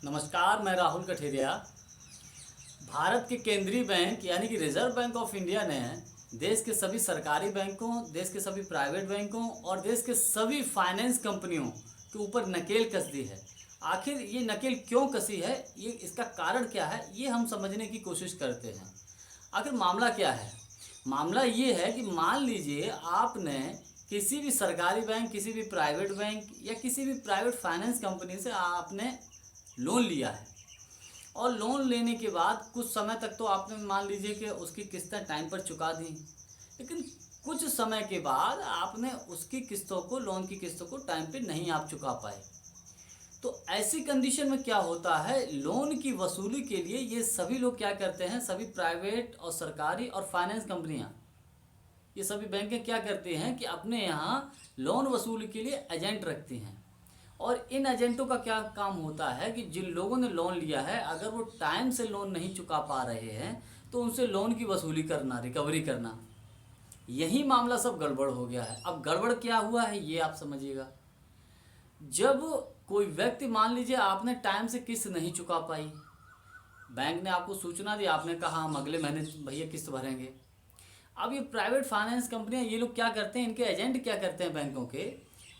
नमस्कार, मैं राहुल कठेरिया। भारत के केंद्रीय बैंक यानी कि रिजर्व बैंक ऑफ इंडिया ने देश के सभी सरकारी बैंकों, देश के सभी प्राइवेट बैंकों और देश के सभी फाइनेंस कंपनियों के ऊपर नकेल कस दी है। आखिर ये नकेल क्यों कसी है, ये इसका कारण क्या है, ये हम समझने की कोशिश करते हैं। आखिर मामला क्या है? मामला ये है कि मान लीजिए आपने किसी भी सरकारी बैंक, किसी भी प्राइवेट बैंक या किसी भी प्राइवेट फाइनेंस कंपनी से आपने लोन लिया है और लोन लेने के बाद कुछ समय तक तो आपने मान लीजिए कि उसकी किस्तें टाइम पर चुका दी, लेकिन कुछ समय के बाद आपने उसकी किस्तों को, लोन की किस्तों को टाइम पे नहीं आप चुका पाए। तो ऐसी कंडीशन में क्या होता है, लोन की वसूली के लिए ये सभी लोग क्या करते हैं, सभी प्राइवेट और सरकारी और फाइनेंस कंपनियां, ये सभी बैंकें क्या करती हैं कि अपने यहाँ लोन वसूली के लिए एजेंट रखती हैं। और इन एजेंटों का क्या काम होता है कि जिन लोगों ने लोन लिया है, अगर वो टाइम से लोन नहीं चुका पा रहे हैं तो उनसे लोन की वसूली करना, रिकवरी करना। यही मामला सब गड़बड़ हो गया है। अब गड़बड़ क्या हुआ है ये आप समझिएगा। जब कोई व्यक्ति, मान लीजिए आपने टाइम से किस्त नहीं चुका पाई, बैंक ने आपको सूचना दी, आपने कहा हम अगले महीने भैया किस्त भरेंगे। अब ये प्राइवेट फाइनेंस कंपनियां, ये लोग क्या करते हैं, इनके एजेंट क्या करते हैं बैंकों के,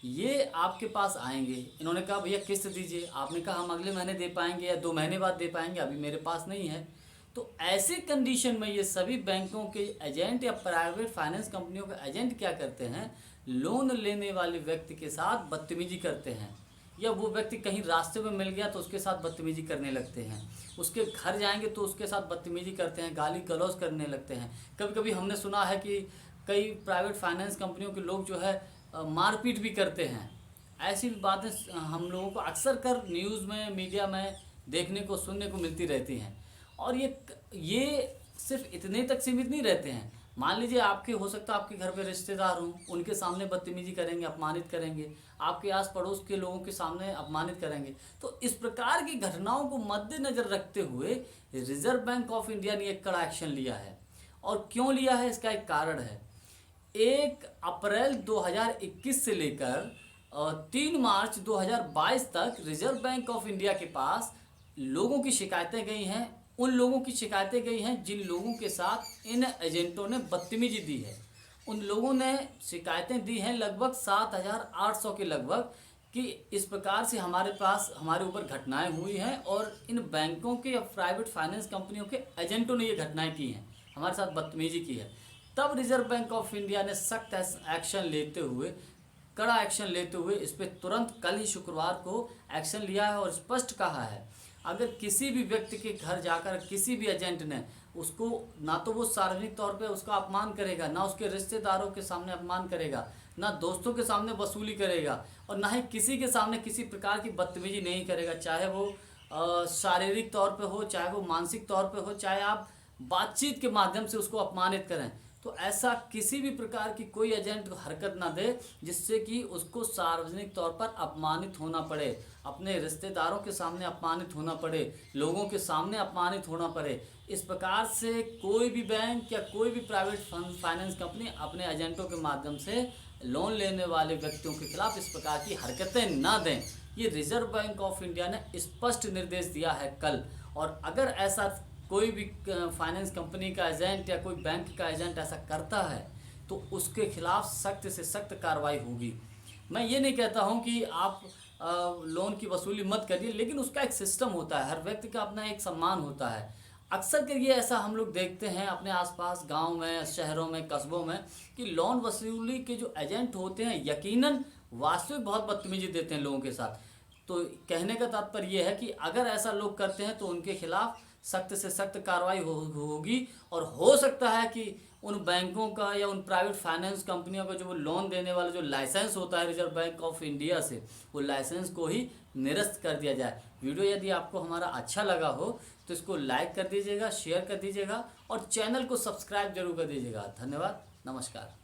ये आपके पास आएंगे। इन्होंने कहा भैया किस्त दीजिए, आपने कहा हम अगले महीने दे पाएंगे या 2 महीने बाद दे पाएंगे, अभी मेरे पास नहीं है। तो ऐसी कंडीशन में ये सभी बैंकों के एजेंट या प्राइवेट फाइनेंस कंपनियों के एजेंट क्या करते हैं, लोन लेने वाले व्यक्ति के साथ बदतमीजी करते हैं। या वो व्यक्ति कहीं रास्ते में मिल गया तो उसके साथ बदतमीजी करने लगते हैं, उसके घर जाएंगे तो उसके साथ बदतमीजी करते हैं, गाली गलौज करने लगते हैं। कभी कभी हमने सुना है कि कई प्राइवेट फाइनेंस कंपनियों के लोग जो है मारपीट भी करते हैं। ऐसी बातें हम लोगों को अक्सर कर न्यूज़ में, मीडिया में देखने को, सुनने को मिलती रहती हैं। और ये सिर्फ इतने तक सीमित नहीं रहते हैं। मान लीजिए आपके, हो सकता है आपके घर पे रिश्तेदार हों, उनके सामने बदतमीजी करेंगे, अपमानित करेंगे, आपके आस पड़ोस के लोगों के सामने अपमानित करेंगे। तो इस प्रकार की घटनाओं को मद्देनज़र रखते हुए रिजर्व बैंक ऑफ इंडिया ने एक कड़ा एक्शन लिया है। और क्यों लिया है, इसका एक कारण है। 1 अप्रैल 2021 से लेकर 3 मार्च 2022 तक रिजर्व बैंक ऑफ इंडिया के पास लोगों की शिकायतें गई हैं। उन लोगों की शिकायतें गई हैं जिन लोगों के साथ इन एजेंटों ने बदतमीजी दी है। उन लोगों ने शिकायतें दी हैं लगभग 7,800 के लगभग, कि इस प्रकार से हमारे पास, हमारे ऊपर घटनाएं हुई हैं और इन बैंकों के या प्राइवेट फाइनेंस कंपनियों के एजेंटों ने ये घटनाएं की हैं, हमारे साथ बदतमीजी की है। तब रिजर्व बैंक ऑफ इंडिया ने सख्त एक्शन लेते हुए, कड़ा एक्शन लेते हुए इस पर तुरंत कल ही शुक्रवार को एक्शन लिया है और स्पष्ट कहा है, अगर किसी भी व्यक्ति के घर जाकर किसी भी एजेंट ने उसको, ना तो वो सार्वजनिक तौर पे उसका अपमान करेगा, ना उसके रिश्तेदारों के सामने अपमान करेगा, ना दोस्तों के सामने वसूली करेगा, और ना ही किसी के सामने किसी प्रकार की बदतमीजी नहीं करेगा, चाहे वो शारीरिक तौर पे हो, चाहे वो मानसिक तौर पे हो, चाहे आप बातचीत के माध्यम से उसको अपमानित करें। तो ऐसा किसी भी प्रकार की कोई एजेंट हरकत ना दे जिससे कि उसको सार्वजनिक तौर पर अपमानित होना पड़े, अपने रिश्तेदारों के सामने अपमानित होना पड़े, लोगों के सामने अपमानित होना पड़े। इस प्रकार से कोई भी बैंक या कोई भी प्राइवेट फाइनेंस कंपनी अपने एजेंटों के माध्यम से लोन लेने वाले व्यक्तियों के खिलाफ इस प्रकार की हरकतें ना दें। ये रिजर्व बैंक ऑफ इंडिया ने स्पष्ट निर्देश दिया है कल। और अगर ऐसा कोई भी फाइनेंस कंपनी का एजेंट या कोई बैंक का एजेंट ऐसा करता है तो उसके खिलाफ सख्त से सख्त कार्रवाई होगी। मैं ये नहीं कहता हूँ कि आप लोन की वसूली मत करिए, लेकिन उसका एक सिस्टम होता है, हर व्यक्ति का अपना एक सम्मान होता है। अक्सर कर ये ऐसा हम लोग देखते हैं अपने आसपास, गांव में, शहरों में, कस्बों में, कि लोन वसूली के जो एजेंट होते हैं यकीनन वास्तविक बहुत बदतमीजी देते हैं लोगों के साथ। तो कहने का तात्पर्य यह है कि अगर ऐसा लोग करते हैं तो उनके खिलाफ सख्त से सख्त कार्रवाई होगी। और हो सकता है कि उन बैंकों का या उन प्राइवेट फाइनेंस कंपनियों का जो लोन देने वाला जो लाइसेंस होता है रिजर्व बैंक ऑफ इंडिया से, वो लाइसेंस को ही निरस्त कर दिया जाए। वीडियो यदि आपको हमारा अच्छा लगा हो तो इसको लाइक कर दीजिएगा, शेयर कर दीजिएगा और चैनल को सब्सक्राइब जरूर कर दीजिएगा। धन्यवाद, नमस्कार।